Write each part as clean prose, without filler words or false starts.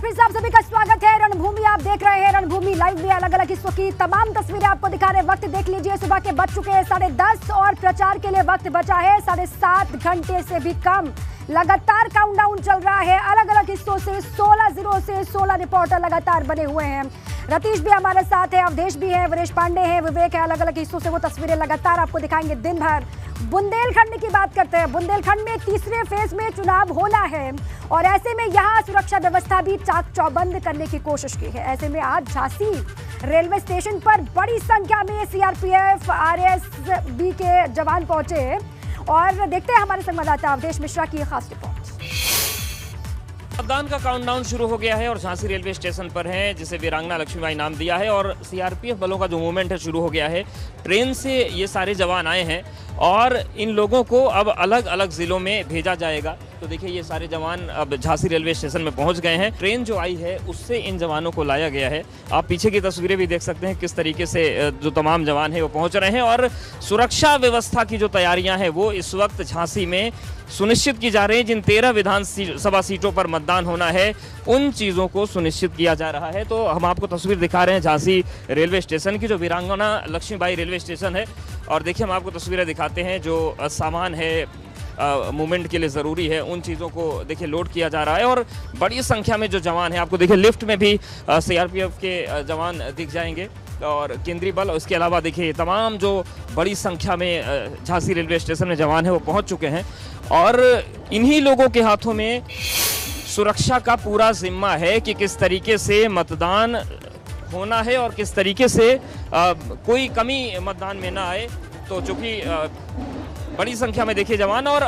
फिर से आप सभी का स्वागत है। रणभूमि आप देख रहे हैं। रणभूमि लाइव में अलग अलग हिस्सों की तमाम तस्वीरें आपको दिखा रहे हैं। वक्त देख लीजिए, सुबह के बज चुके हैं 10:30 और प्रचार के लिए वक्त बचा है 7.5 घंटे से भी कम। लगातार काउंटडाउन चल रहा है। अलग अलग हिस्सों से 16 जिलों से 16 रिपोर्टर लगातार बने हुए हैं। रतीश भी हमारे साथ है, अवधेश भी है, वरेश पांडे है, विवेक है। अलग अलग हिस्सों से वो तस्वीरें लगातार आपको दिखाएंगे दिन भर। बुंदेलखंड की बात करते हैं। बुंदेलखंड में तीसरे फेज में चुनाव होना है और ऐसे में यहाँ सुरक्षा व्यवस्था भी चाक चौबंद करने की कोशिश की है। ऐसे में आज झांसी रेलवे स्टेशन पर बड़ी संख्या में सीआरपीएफ आरएसबी के जवान पहुंचे और देखते हैं हमारे संवाददाता अवधेश मिश्रा की खास रिपोर्ट। मतदान का काउंटडाउन शुरू हो गया है और झांसी रेलवे स्टेशन पर है, जिसे वीरांगना लक्ष्मीबाई नाम दिया है, और सीआरपीएफ बलों का जो मूवमेंट है शुरू हो गया है। ट्रेन से ये सारे जवान आए हैं और इन लोगों को अब अलग अलग जिलों में भेजा जाएगा। तो देखिए, ये सारे जवान अब झांसी रेलवे स्टेशन में पहुंच गए हैं। ट्रेन जो आई है उससे इन जवानों को लाया गया है। आप पीछे की तस्वीरें भी देख सकते हैं किस तरीके से जो तमाम जवान हैं वो पहुंच रहे हैं और सुरक्षा व्यवस्था की जो तैयारियां हैं वो इस वक्त झांसी में सुनिश्चित की जा रही है। जिन 13 विधानसभा सीटों पर मतदान होना है उन चीज़ों को सुनिश्चित किया जा रहा है। तो हम आपको तस्वीर दिखा रहे हैं झांसी रेलवे स्टेशन की, जो वीरांगना लक्ष्मीबाई रेलवे स्टेशन है। और देखिए, हम आपको तस्वीरें दिखाते हैं जो सामान है मूवमेंट के लिए ज़रूरी है, उन चीज़ों को देखिए लोड किया जा रहा है। और बड़ी संख्या में जो जवान हैं, आपको देखिए लिफ्ट में भी सीआरपीएफ के जवान दिख जाएंगे और केंद्रीय बल। इसके अलावा देखिए तमाम जो बड़ी संख्या में झांसी रेलवे स्टेशन में जवान हैं वो पहुंच चुके हैं और इन्हीं लोगों के हाथों में सुरक्षा का पूरा जिम्मा है कि किस तरीके से मतदान होना है और किस तरीके से कोई कमी मतदान में ना आए। तो चूंकि बड़ी संख्या में देखिए जवान और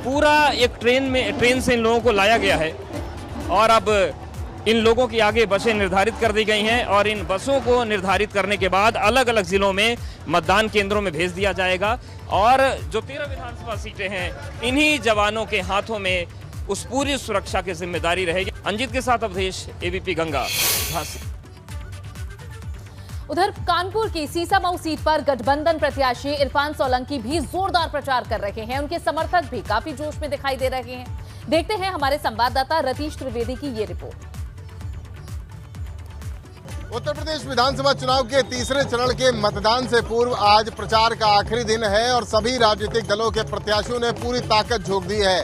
पूरा एक ट्रेन से इन लोगों को लाया गया है और अब इन लोगों की आगे बसें निर्धारित कर दी गई हैं और इन बसों को निर्धारित करने के बाद अलग अलग जिलों में मतदान केंद्रों में भेज दिया जाएगा। और जो 13 विधानसभा सीटें हैं, इन्हीं जवानों के हाथों में उस पूरी सुरक्षा की जिम्मेदारी रहेगी। अंजित के साथ अवधेश, एबीपी गंगा, झांसी। उधर कानपुर की सीसामऊ सीट पर गठबंधन प्रत्याशी इरफान सोलंकी भी जोरदार प्रचार कर रहे हैं। उनके समर्थक भी काफी जोश में दिखाई दे रहे हैं। देखते हैं हमारे संवाददाता रतीश त्रिवेदी की ये रिपोर्ट। उत्तर प्रदेश विधानसभा चुनाव के तीसरे चरण के मतदान से पूर्व आज प्रचार का आखिरी दिन है और सभी राजनीतिक दलों के प्रत्याशियों ने पूरी ताकत झोंक दी है।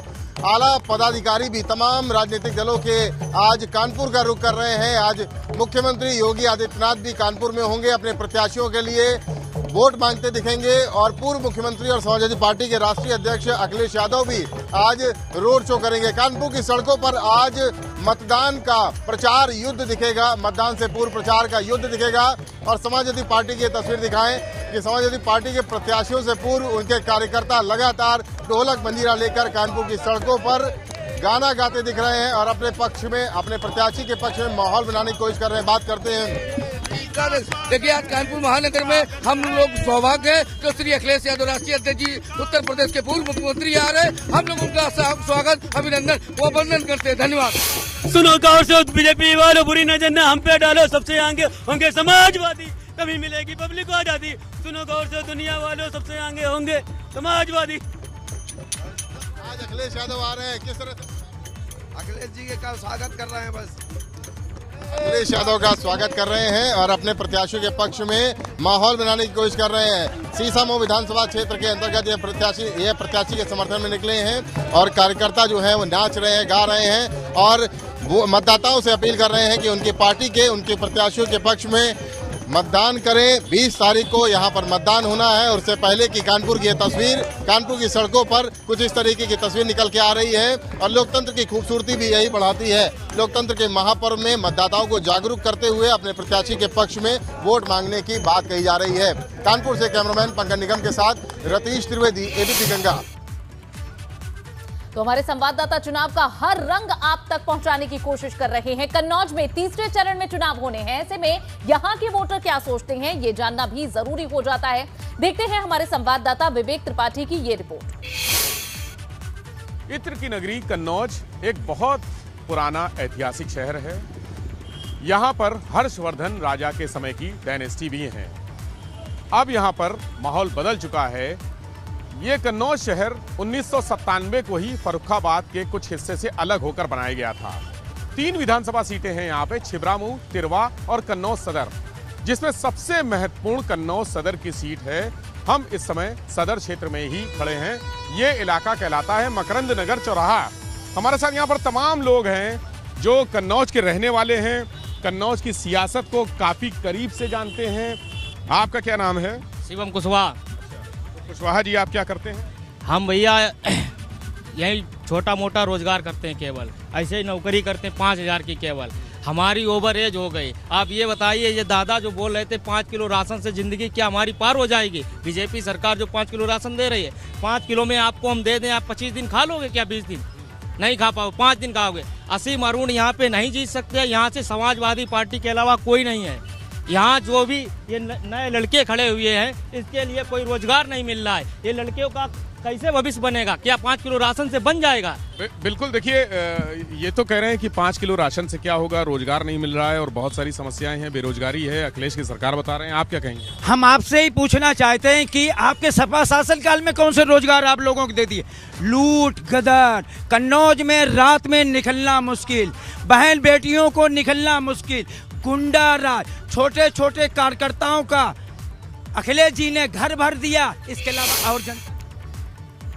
आला पदाधिकारी भी तमाम राजनीतिक दलों के आज कानपुर का रुख कर रहे हैं। आज मुख्यमंत्री योगी आदित्यनाथ भी कानपुर में होंगे, अपने प्रत्याशियों के लिए वोट मांगते दिखेंगे और पूर्व मुख्यमंत्री और समाजवादी पार्टी के राष्ट्रीय अध्यक्ष अखिलेश यादव भी आज रोड शो करेंगे। कानपुर की सड़कों पर आज मतदान का प्रचार युद्ध दिखेगा, मतदान से पूर्व प्रचार का युद्ध दिखेगा। और समाजवादी पार्टी की तस्वीर दिखाएं कि समाजवादी पार्टी के प्रत्याशियों से पूर्व उनके कार्यकर्ता लगातार ढोलक मंजीरा लेकर कानपुर की सड़कों पर गाना गाते दिख रहे हैं और अपने पक्ष में, अपने प्रत्याशी के पक्ष में माहौल बनाने की कोशिश कर रहे हैं। बात करते हैं। देखिए, आज कानपुर महानगर में हम लोग सौभाग्य है जो श्री अखिलेश यादव राष्ट्रीय अध्यक्ष जी उत्तर प्रदेश के पूर्व मुख्यमंत्री आ रहे हैं। हम लोग उनका स्वागत, अभिनंदन व वंदन करते हैं। धन्यवाद। सुनो गौर से, बीजेपी वालों बुरी नजर न हम पे डालो, सबसे आगे होंगे समाजवादी, कभी मिलेगी पब्लिक को आजादी। सुनो गौर से, दुनिया वालों सबसे आगे होंगे समाजवादी। आज अखिलेश यादव आ रहे हैं, किस तरह से अखिलेश जी का स्वागत कर रहे हैं? बस अखिलेश यादव का स्वागत कर रहे हैं और अपने प्रत्याशियों के पक्ष में माहौल बनाने की कोशिश कर रहे हैं। सीसामऊ विधानसभा क्षेत्र के अंतर्गत ये प्रत्याशी के समर्थन में निकले हैं और कार्यकर्ता जो है वो नाच रहे हैं, गा रहे हैं और वो मतदाताओं से अपील कर रहे हैं कि उनकी पार्टी के, उनके प्रत्याशियों के पक्ष में मतदान करें। 20 तारीख को यहाँ पर मतदान होना है और उससे पहले की कानपुर की तस्वीर, कानपुर की सड़कों पर कुछ इस तरीके की तस्वीर निकल के आ रही है और लोकतंत्र की खूबसूरती भी यही बढ़ाती है। लोकतंत्र के महापर्व में मतदाताओं को जागरूक करते हुए अपने प्रत्याशी के पक्ष में वोट मांगने की बात कही जा रही है। कानपुर से कैमरामैन पंकज निगम के साथ रतीश त्रिवेदी, एबीपी गंगा। तो हमारे संवाददाता चुनाव का हर रंग आप तक पहुंचाने की कोशिश कर रहे हैं। कन्नौज में तीसरे चरण में चुनाव होने हैं। ऐसे में यहां के वोटर क्या सोचते हैं, ये जानना भी जरूरी हो जाता है। देखते हैं हमारे संवाददाता विवेक त्रिपाठी की ये रिपोर्ट। इत्र की नगरी कन्नौज एक बहुत पुराना ऐतिहासिक शहर है। यहाँ पर हर्षवर्धन राजा के समय की डायनेस्टी भी है। अब यहाँ पर माहौल बदल चुका है। ये कन्नौज शहर 1997 को ही फर्रुखाबाद के कुछ हिस्से से अलग होकर बनाया गया था। 3 विधानसभा सीटें हैं यहाँ पे, छिबरामऊ, तिरवा और कन्नौज सदर, जिसमें सबसे महत्वपूर्ण कन्नौज सदर की सीट है। हम इस समय सदर क्षेत्र में ही खड़े हैं। ये इलाका कहलाता है मकरंद नगर चौराहा। हमारे साथ यहाँ पर तमाम लोग हैं जो कन्नौज के रहने वाले हैं, कन्नौज की सियासत को काफी करीब से जानते हैं। आपका क्या नाम है? शिवम कुशवाहा। कुशवाहा जी, आप क्या करते हैं? हम भैया यही छोटा मोटा रोजगार करते हैं, केवल ऐसे ही नौकरी करते हैं 5,000 की केवल। हमारी ओवर एज हो गई। आप ये बताइए, ये दादा जो बोल रहे थे 5 किलो राशन से ज़िंदगी क्या हमारी पार हो जाएगी? बीजेपी सरकार जो 5 किलो राशन दे रही है, 5 किलो में आपको हम दे दें, आप 25 दिन खा लोगे क्या? 20 दिन नहीं खा पाओ, 5 दिन खाओगे। असीम अरुण यहाँ पे नहीं जीत सकते। यहाँ से समाजवादी पार्टी के अलावा कोई नहीं है। यहाँ जो भी ये नए लड़के खड़े हुए हैं, इसके लिए कोई रोजगार नहीं मिल रहा है। ये लड़कियों का कैसे भविष्य बनेगा? क्या 5 किलो राशन से बन जाएगा? बिल्कुल। देखिए, ये तो कह रहे हैं कि 5 किलो राशन से क्या होगा, रोजगार नहीं मिल रहा है और बहुत सारी समस्याएं हैं, बेरोजगारी है, अखिलेश की सरकार बता रहे हैं। आप क्या कहेंगे? हम आपसे ही पूछना चाहते हैं कि आपके सपा शासनकाल में कौन से रोजगार आप लोगों को दे दिए? लूट गदर, कन्नौज में रात में निकलना मुश्किल, बहन बेटियों को निकलना मुश्किल, गुंडा राज, छोटे छोटे कार्यकर्ताओं का अखिलेश जी ने घर भर दिया। इसके अलावा और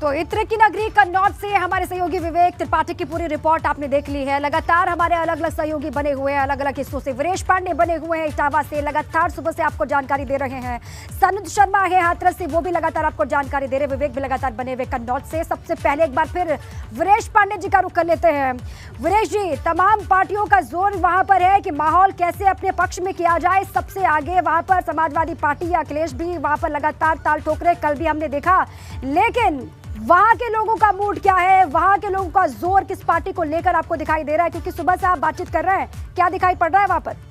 तो इत्र की नगरी कन्नौज से हमारे सहयोगी विवेक त्रिपाठी की पूरी रिपोर्ट आपने देख ली है। लगातार हमारे अलग अलग सहयोगी बने हुए हैं, अलग अलग हिस्सों से। वीरेश पांडे बने हुए हैं इटावा से, लगातार सुबह से आपको जानकारी दे रहे हैं। सनुज शर्मा है हाथरस से, वो भी लगातार आपको जानकारी दे रहे हैं। विवेक भी लगातार बने हुए कन्नौज से। सबसे पहले एक बार फिर वीरेश पांडे जी का रुख कर लेते हैं। वीरेश जी, तमाम पार्टियों का जोर वहां पर है कि माहौल कैसे अपने पक्ष में किया जाए। सबसे आगे वहां पर समाजवादी पार्टी या अखिलेश भी वहां पर लगातार ताल ठोक रहे, कल भी हमने देखा। लेकिन वहां के लोगों का मूड क्या है, वहां के लोगों का जोर किस पार्टी को लेकर आपको दिखाई दे रहा है? क्योंकि सुबह से आप बातचीत कर रहे हैं, क्या दिखाई पड़ रहा है वहां पर?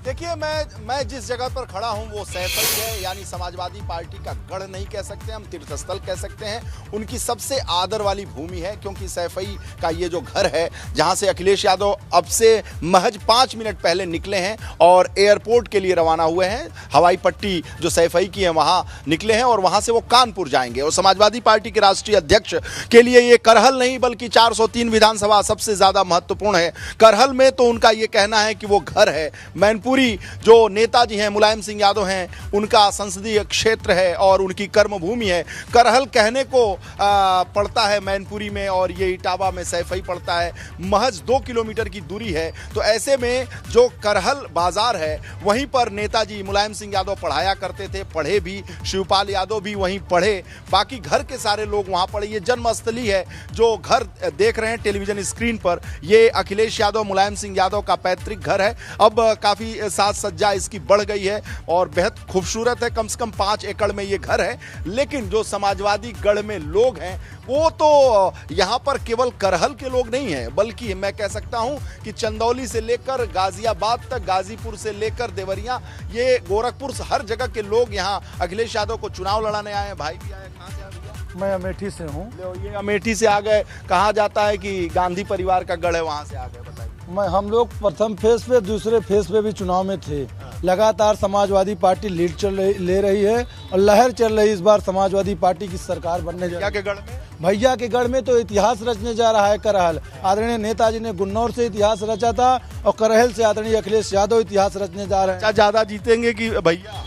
देखिए, मैं जिस जगह पर खड़ा हूं वो सैफई है, यानी समाजवादी पार्टी का गढ़ नहीं कह सकते हम, तीर्थस्थल कह सकते हैं। उनकी सबसे आदर वाली भूमि है, क्योंकि सैफई का ये जो घर है जहां से अखिलेश यादव अब से महज 5 मिनट पहले निकले हैं और एयरपोर्ट के लिए रवाना हुए हैं। हवाई पट्टी जो सैफई की है वहां निकले हैं और वहां से वो कानपुर जाएंगे। और समाजवादी पार्टी के राष्ट्रीय अध्यक्ष के लिए ये करहल नहीं बल्कि 403 विधानसभा सबसे ज्यादा महत्वपूर्ण है। करहल में तो उनका ये कहना है कि वो घर है। मैनपुरी जो नेताजी हैं मुलायम सिंह यादव हैं, उनका संसदीय क्षेत्र है और उनकी कर्मभूमि है। करहल कहने को पड़ता है मैनपुरी में, और ये इटावा में सैफई पड़ता है। महज 2 किलोमीटर की दूरी है। तो ऐसे में जो करहल बाजार है वहीं पर नेताजी मुलायम सिंह यादव पढ़ाया करते थे, पढ़े भी, शिवपाल यादव भी वहीं पढ़े, बाकी घर के सारे लोग वहां पढ़े। ये जन्मस्थली है। जो घर देख रहे हैं टेलीविजन स्क्रीन पर, ये अखिलेश यादव मुलायम सिंह यादव का पैतृक घर है। अब काफी साज सज्जा इसकी बढ़ गई है और बेहद खूबसूरत है। कम से कम 5 एकड़ में ये घर है। लेकिन जो समाजवादी गढ़ में लोग हैं वो तो यहाँ पर केवल करहल के लोग नहीं हैं, बल्कि मैं कह सकता हूँ कि चंदौली से लेकर गाजियाबाद तक, गाजीपुर से लेकर देवरिया, ये गोरखपुर, हर जगह के लोग यहाँ अखिलेश यादव को चुनाव लड़ाने आए हैं। भाई भी आए, कहाँ से आए भैया? मैं अमेठी से हूँ। ये अमेठी से आ गए। कहा जाता है कि गांधी परिवार का गढ़ है, वहाँ से आ गए, बताइए। हम लोग प्रथम फेज पे, दूसरे फेज पे भी चुनाव में थे। लगातार समाजवादी पार्टी लीड ले रही है और लहर चल रही है। इस बार समाजवादी पार्टी की सरकार बनने जा रही है। भैया के गढ़ में तो इतिहास रचने जा रहा है करहल। आदरणीय नेताजी ने गुन्नौर से इतिहास रचा था और करहल से आदरणीय अखिलेश यादव इतिहास रचने जा रहे हैं। ज्यादा जीतेंगे कि भैया?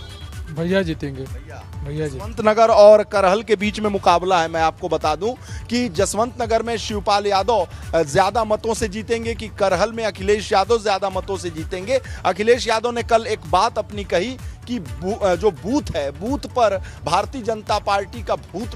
भैया जीतेंगे। भैया जी। जसवंत नगर और करहल के बीच में मुकाबला है। मैं आपको बता दूं कि जसवंत नगर में शिवपाल यादव ज्यादा मतों से जीतेंगे कि करहल में अखिलेश यादव ज्यादा मतों से जीतेंगे। अखिलेश यादव ने कल एक बात अपनी कही कि जो बूथ है, बूथ पर भारतीय जनता पार्टी का भूत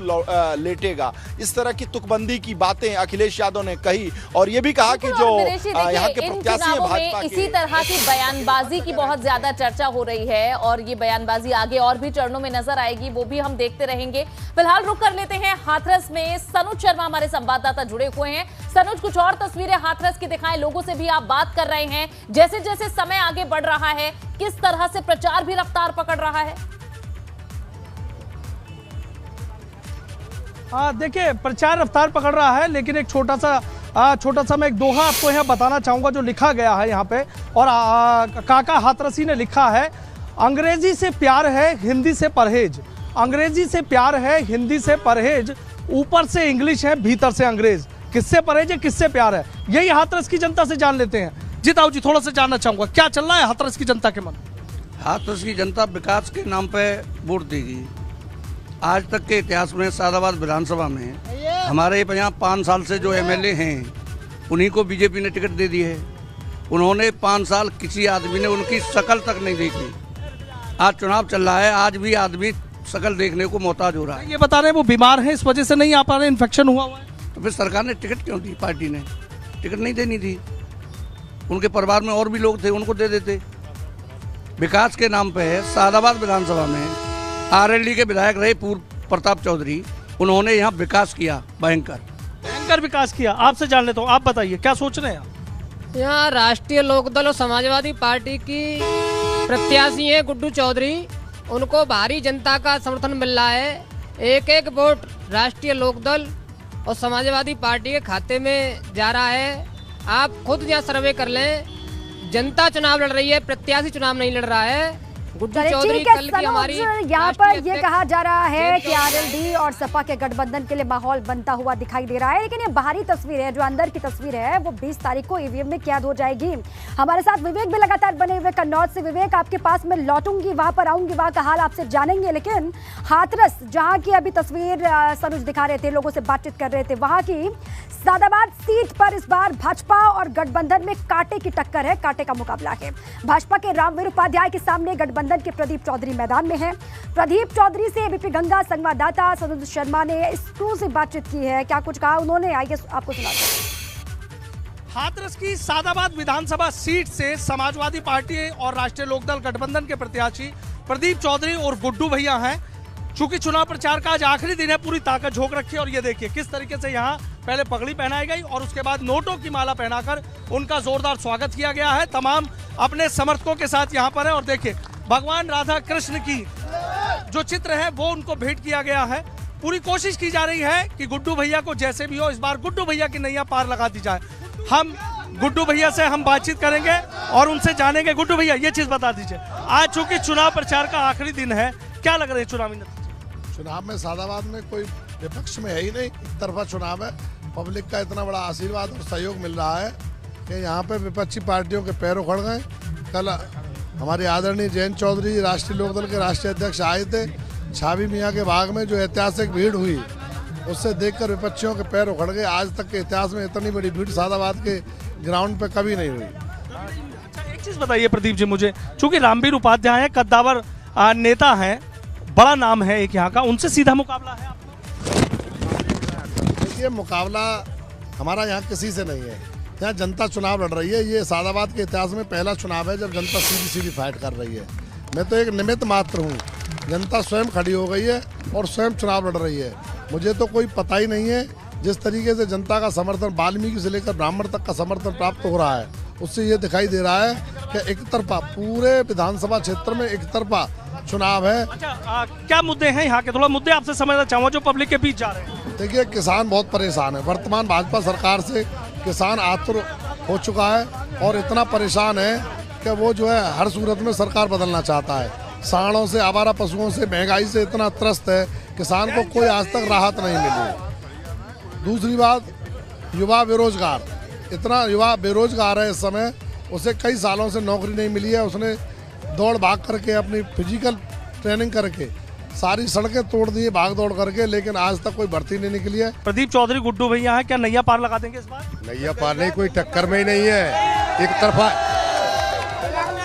लेटेगा। इस तरह की तुकबंदी की बातें अखिलेश यादव ने कही और ये भी कहा कि जो यहाँ के प्रत्याशी हैं भाजपा के, इसी तरह की बयानबाजी की बहुत ज्यादा चर्चा हो रही है और ये बयानबाजी आगे और भी चरणों में नजर आएगी, वो भी हम देखते रहेंगे। फिलहाल रुक कर लेते हैं हाथरस में। सनुज शर्मा हमारे संवाददाता जुड़े हुए हैं। सनुज, कुछ और तस्वीरें हाथरस की दिखाएं। लोगों से भी आप बात कर रहे हैं, जैसे जैसे समय आगे बढ़ रहा है किस तरह से प्रचार भी रफ्तार पकड़ रहा है? देखिए, प्रचार रफ्तार पकड़ रहा है, लेकिन एक छोटा सा मैं एक दोहा आपको यहाँ बताना चाहूंगा जो लिखा गया है यहाँ पे। और काका हाथरसी ने लिखा है, अंग्रेजी से प्यार है हिंदी से परहेज, अंग्रेजी से प्यार है हिंदी से परहेज, ऊपर से इंग्लिश है भीतर से अंग्रेज। किससे परहेज है, किससे प्यार है, यही हाथरस की जनता से जान लेते हैं। जीताऊ जी, थोड़ा सा जानना चाहूंगा क्या चल रहा है हाथरस की जनता के मन? हाथरस की जनता विकास के नाम पे वोट देगी। आज तक के इतिहास में सादाबाद विधानसभा में हमारे यहाँ 5 साल से जो एमएलए हैं उन्हीं को बीजेपी ने टिकट दे दी है। उन्होंने 5 साल किसी आदमी ने उनकी शक्ल तक नहीं देखी। आज चुनाव चल रहा है, आज भी आदमी शक्ल देखने को मोहताज हो रहा है। ये बता रहे हैं वो बीमार हैं, इस वजह से नहीं आ पा रहे, इन्फेक्शन हुआ है। तो फिर सरकार ने टिकट क्यों दी? पार्टी ने टिकट नहीं देनी थी। उनके परिवार में और भी लोग थे, उनको दे देते। विकास के नाम पे सादाबाद विधानसभा में आरएलडी के विधायक रहे पूर्व प्रताप चौधरी, उन्होंने यहाँ विकास किया, भयंकर विकास किया। आपसे जान लेता हूँ, आप बताइए क्या सोच रहे हैं आप? यहाँ राष्ट्रीय लोकदल और समाजवादी पार्टी की प्रत्याशी है गुड्डू चौधरी, उनको भारी जनता का समर्थन मिल रहा है। एक एक वोट राष्ट्रीय लोकदल और समाजवादी पार्टी के खाते में जा रहा है। आप खुद यहाँ सर्वे कर लें, जनता चुनाव लड़ रही है, प्रत्याशी चुनाव नहीं लड़ रहा है। गुड्डू चौधरी कल की हमारी यहाँ पर ये कहा जा रहा है कि आरएलडी और सपा के गठबंधन के लिए माहौल बनता हुआ दिखाई दे रहा है, लेकिन ये बाहरी तस्वीर है, जो अंदर की तस्वीर है वो 20 तारीख को ईवीएम में कैद हो जाएगी। हमारे साथ विवेक भी लगातार बने हुए कन्नौज से। विवेक, आपके पास मैं लौटूंगी, वहां पर आऊंगी, वहां का हाल आपसे जानेंगे, लेकिन हाथरस जहां की अभी तस्वीर सनुज दिखा रहे थे, लोगों से बातचीत कर रहे थे, वहां की सादाबाद सीट पर इस बार भाजपा और गठबंधन में कांटे की टक्कर है, कांटे का मुकाबला है। भाजपा के रामवीर उपाध्याय के सामने गठबंधन के प्रदीप चौधरी मैदान में है। प्रदीप चौधरी से एबीपी गंगा संवाददाता सनुज शर्मा ने एक्सक्लूसिव बातचीत की है। क्या कुछ कहा उन्होंने, आइए आपको सुनाते हैं। हाथरस की सादाबाद विधानसभा सीट से समाजवादी पार्टी और राष्ट्रीय लोकदल गठबंधन के प्रत्याशी प्रदीप चौधरी और गुड्डू भैया हैं। चूंकि चुनाव प्रचार का आज आखिरी दिन है, पूरी ताकत झोंक रखी है और ये देखिए किस तरीके से यहाँ पहले पगड़ी पहनाई गई और उसके बाद नोटों की माला पहनाकर उनका जोरदार स्वागत किया गया है। तमाम अपने समर्थकों के साथ यहाँ पर है और देखिए भगवान राधा कृष्ण की जो चित्र है वो उनको भेंट किया गया है। पूरी कोशिश की जा रही है कि गुड्डू भैया को जैसे भी हो इस बार गुड्डू भैया की नैया पार लगा दी जाए। हम गुड्डू भैया से हम बातचीत करेंगे और उनसे जानेंगे। गुड्डू भैया, ये चीज बता दीजिए, आज चूंकि चुनाव प्रचार का आखिरी दिन है, क्या लग रहा है चुनावी नतीजे? चुनाव में सादाबाद में कोई विपक्ष में है ही नहीं, एक तरफा चुनाव है। पब्लिक का इतना बड़ा आशीर्वाद और सहयोग मिल रहा है कि यहाँ पे विपक्षी पार्टियों के पैर उखड़ गए। कल हमारे आदरणीय जयंत चौधरी राष्ट्रीय लोकदल के राष्ट्रीय अध्यक्ष आए थे। छावी मियाँ के बाग में जो ऐतिहासिक भीड़ हुई उससे देखकर विपक्षियों के पैर उखड़ गए। आज तक के इतिहास में इतनी बड़ी भीड़ सादाबाद के ग्राउंड पे कभी नहीं हुई। अच्छा, एक चीज बताइए प्रदीप जी मुझे, चूंकि रामवीर उपाध्याय है, कद्दावर नेता है, बड़ा नाम है एक यहाँ का, उनसे सीधा मुकाबला है आपका? देखिए, मुकाबला हमारा यहाँ किसी से नहीं है। यहाँ जनता चुनाव लड़ रही है। ये सादाबाद के इतिहास में पहला चुनाव है जब जनता सीधी सीधी फाइट कर रही है। मैं तो एक निमित्त मात्र हूँ। जनता स्वयं खड़ी हो गई है और स्वयं चुनाव लड़ रही है। मुझे तो कोई पता ही नहीं है जिस तरीके से जनता का समर्थन वाल्मीकि से लेकर ब्राह्मण तक का समर्थन प्राप्त हो रहा है, उससे ये दिखाई दे रहा है कि एक तरफा पूरे विधानसभा क्षेत्र में एक तरफा चुनाव है। अच्छा, क्या मुद्दे हैं यहाँ के? थोड़ा मुद्दे आपसे समझना चाहूँगा जो पब्लिक के बीच जा रहे हैं। देखिए, किसान बहुत परेशान है। वर्तमान भाजपा सरकार से किसान आतुर हो चुका है और इतना परेशान है कि वो जो है हर सूरत में सरकार बदलना चाहता है। सांडों से, आवारा पशुओं से, महंगाई से इतना त्रस्त है, किसान को कोई आज तक राहत नहीं मिली। दूसरी बात, युवा बेरोजगार, इतना युवा बेरोजगार है इस समय, उसे कई सालों से नौकरी नहीं मिली है। उसने दौड़ भाग करके अपनी फिजिकल ट्रेनिंग करके सारी सड़कें तोड़ दी है भाग दौड़ करके, लेकिन आज तक कोई भर्ती नहीं निकली है। प्रदीप चौधरी गुड्डू भैया है, क्या नैया पार लगा देंगे इस बार? नैया पार नहीं, कोई टक्कर में ही नहीं है। एक तरफा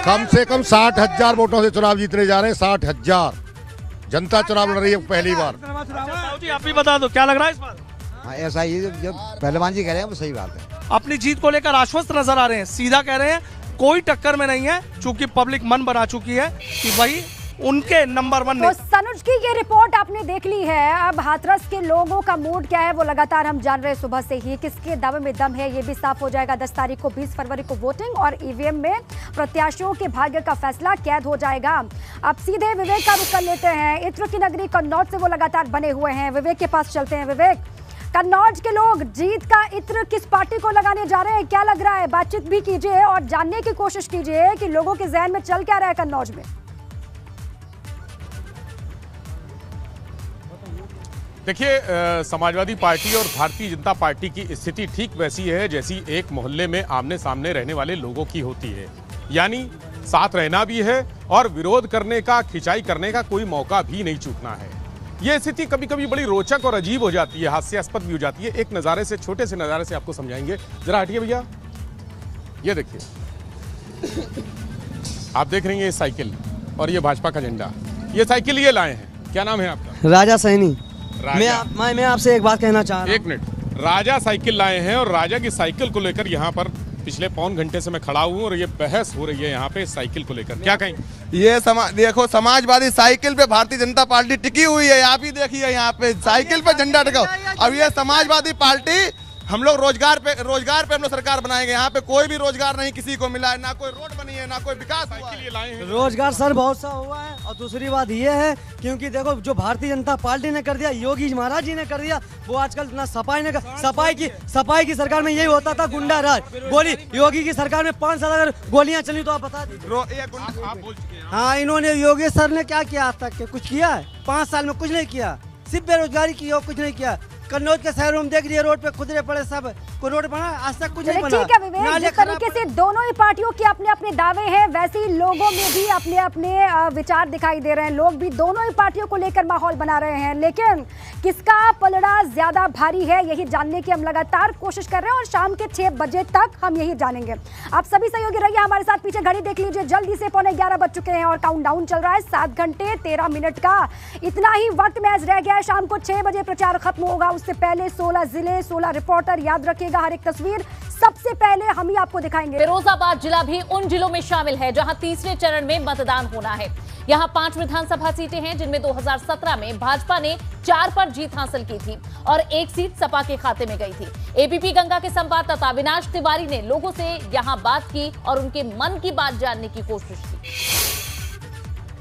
कम से कम 60,000 वोटों से चुनाव जीतने जा रहे हैं। 60,000 जनता चुनाव लड़ रही है पहली बार। जी, आप भी बता दो क्या लग रहा है इस बार? हाँ, ऐसा ही जो पहलवान जी कह रहे हैं वो सही बात है। अपनी जीत को लेकर आश्वस्त नजर आ रहे हैं, सीधा कह रहे हैं कोई टक्कर में नहीं है, चूंकि पब्लिक मन बना चुकी है कि वही उनके नंबर 1 तो सनुज की ये रिपोर्ट आपने देख ली है। अब हाथरस के लोगों का मूड क्या है वो लगातार हम जान रहे हैं सुबह से ही। किसके दावे में दम है ये भी साफ हो जाएगा 10 तारीख को। 20 फरवरी को वोटिंग और ईवीएम में प्रत्याशियों के भाग्य का फैसला कैद हो जाएगा। अब सीधे विवेक का रुख कर लेते हैं। इत्र की नगरी कन्नौज से वो लगातार बने हुए हैं। विवेक के पास चलते हैं। विवेक, कन्नौज के लोग जीत का इत्र किस पार्टी को लगाने जा रहे हैं, क्या लग रहा है? बातचीत भी कीजिए और जानने की कोशिश कीजिए कि लोगों के जहन में चल क्या रहा है कन्नौज में। देखिए, समाजवादी पार्टी और भारतीय जनता पार्टी की स्थिति ठीक वैसी है जैसी एक मोहल्ले में आमने सामने रहने वाले लोगों की होती है। यानी साथ रहना भी है और विरोध करने का, खिंचाई करने का कोई मौका भी नहीं चूकना है। यह स्थिति कभी कभी बड़ी रोचक और अजीब हो जाती है, हास्यास्पद भी हो जाती है। एक नज़ारे से, छोटे से नज़ारे से आपको समझाएंगे। जरा हटिए भैया, ये देखिए, आप देख रहे हैं ये साइकिल और ये भाजपा का झंडा। ये साइकिल ये लाए हैं, क्या नाम है आपका? राजा सैनी। राजा। मैं आपसे एक बात कहना चाह रहा हूं। एक मिनट, राजा साइकिल लाए हैं और राजा की साइकिल को लेकर यहाँ पर पिछले पौन घंटे से मैं खड़ा हूँ और ये बहस हो रही है यहाँ पे साइकिल को लेकर। क्या कहें? ये देखो, समाजवादी साइकिल पे भारतीय जनता पार्टी टिकी हुई है। आप ही देखिए, यहाँ पे साइकिल पे झंडा टिका। अब ये समाजवादी पार्टी, हम लोग रोजगार पे हम लोग सरकार बनाएंगे। यहाँ पे कोई भी रोजगार नहीं किसी को मिला है, ना कोई रोड बनी है, ना कोई विकास हुआ है। रोजगार सर बहुत सा हुआ है। और दूसरी बात ये है, क्योंकि देखो जो भारतीय जनता पार्टी ने कर दिया, योगी महाराज जी ने कर दिया, वो आजकल ना सफाई की सरकार में यही होता था, गुंडा राज। गोली योगी की सरकार में 5 साल अगर गोलियां चली तो आप बता दीजिए। हाँ, इन्होंने योगी सर ने क्या किया आज तक? कुछ किया है? 5 साल में कुछ नहीं किया, सिर्फ बेरोजगारी की और कुछ नहीं किया। कन्नौज के शहरों में देख रही है, रोड पे खुदरे पड़े, सब कोई रोड बना आज तक कुछ नहीं बना। ठीक है विवेक, जिस तरीके से दोनों ही पार्टियों के अपने अपने दावे हैं, वैसे ही लोगों में भी अपने अपने विचार दिखाई दे रहे हैं। लोग भी दोनों ही पार्टियों को लेकर माहौल बना रहे हैं, लेकिन किसका पलड़ा ज्यादा भारी है यही जानने की हम लगातार कोशिश कर रहे हैं और शाम के 6 बजे तक हम यही जानेंगे। आप सभी सहयोगी रहिए हमारे साथ। पीछे घड़ी देख लीजिए, जल्दी से 11:15 बज चुके हैं और काउंटडाउन चल रहा है 7 घंटे 13 मिनट का। इतना ही वक्त मैच रह गया है। शाम को 6 बजे प्रचार खत्म होगा, उससे पहले 16 जिले, 16 रिपोर्टर। याद रखिएगा, हर एक तस्वीर सबसे पहले हम ही आपको दिखाएंगे। फिरोजाबाद जिला भी उन जिलों में शामिल है जहां तीसरे चरण में मतदान होना है। यहां 5 विधानसभा सीटें हैं जिनमें 2017 में भाजपा ने 4 पर जीत हासिल की थी और 1 सीट सपा के खाते में गई थी। एबीपी गंगा के संवाददाता अविनाश तिवारी ने लोगों से यहां बात की और उनके मन की बात जानने की कोशिश की।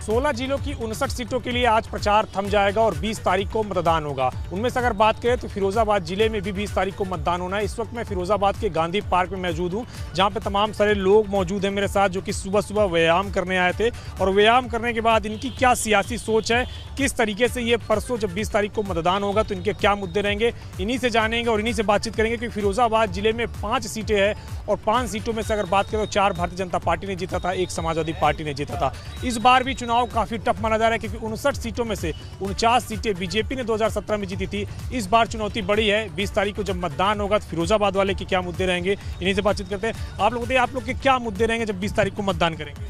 16 जिलों की 59 सीटों के लिए आज प्रचार थम जाएगा और 20 तारीख को मतदान होगा। उनमें से अगर बात करें तो फिरोजाबाद जिले में भी 20 तारीख को मतदान होना है। इस वक्त मैं फिरोजाबाद के गांधी पार्क में मौजूद हूं, जहां पे तमाम सारे लोग मौजूद हैं मेरे साथ, जो कि सुबह सुबह व्यायाम करने आए थे और व्यायाम करने के बाद इनकी क्या सियासी सोच है, किस तरीके से ये परसों जब 20 तारीख को मतदान होगा तो इनके क्या मुद्दे रहेंगे, इन्हीं से जानेंगे और इन्हीं से बातचीत करेंगे। क्योंकि फिरोजाबाद जिले में 5 सीटें हैं और 5 सीटों में से अगर बात करें तो 4 भारतीय जनता पार्टी ने जीता था, 1 समाजवादी पार्टी ने जीता था। इस बार भी चुनाव काफी टफ माना जा रहा है क्योंकि 59 सीटों में से 49 सीटें बीजेपी ने 2017 में जीती थी। इस बार चुनौती बड़ी है। 20 तारीख को जब मतदान होगा तो फिरोजाबाद वाले के क्या मुद्दे रहेंगे, इन्हीं से बातचीत करते हैं। आप लोग बताइए, आप लोग के क्या मुद्दे रहेंगे जब 20 तारीख को मतदान करेंगे?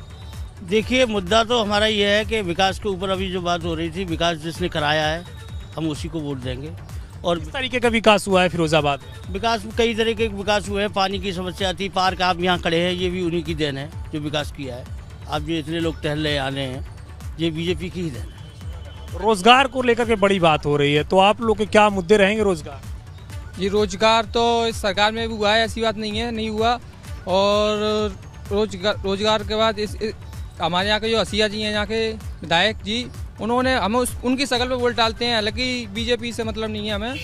देखिए, मुद्दा तो हमारा ये है कि विकास के ऊपर अभी जो बात हो रही थी, विकास जिसने कराया है हम उसी को वोट देंगे। और किस तरीके का विकास हुआ है फिरोजाबाद में? विकास कई तरीके के विकास हुए हैं। पानी की समस्या थी, पार्क आप यहाँ खड़े हैं, ये भी उन्हीं की देन है जो विकास किया है। आप जो इतने लोग टहल रहे आने हैं, ये बीजेपी की ही देन है। रोजगार को लेकर के बड़ी बात हो रही है, तो आप लोग के क्या मुद्दे रहेंगे रोजगार? जी, रोजगार तो इस सरकार में भी हुआ है, ऐसी बात नहीं है नहीं हुआ। और रोजगार के बाद हमारे यहाँ के जो हसिया जी हैं, यहाँ के विधायक जी, उन्होंने हमें उनकी शकल पे वोट डालते हैं। हालांकि बीजेपी से मतलब नहीं है हमें।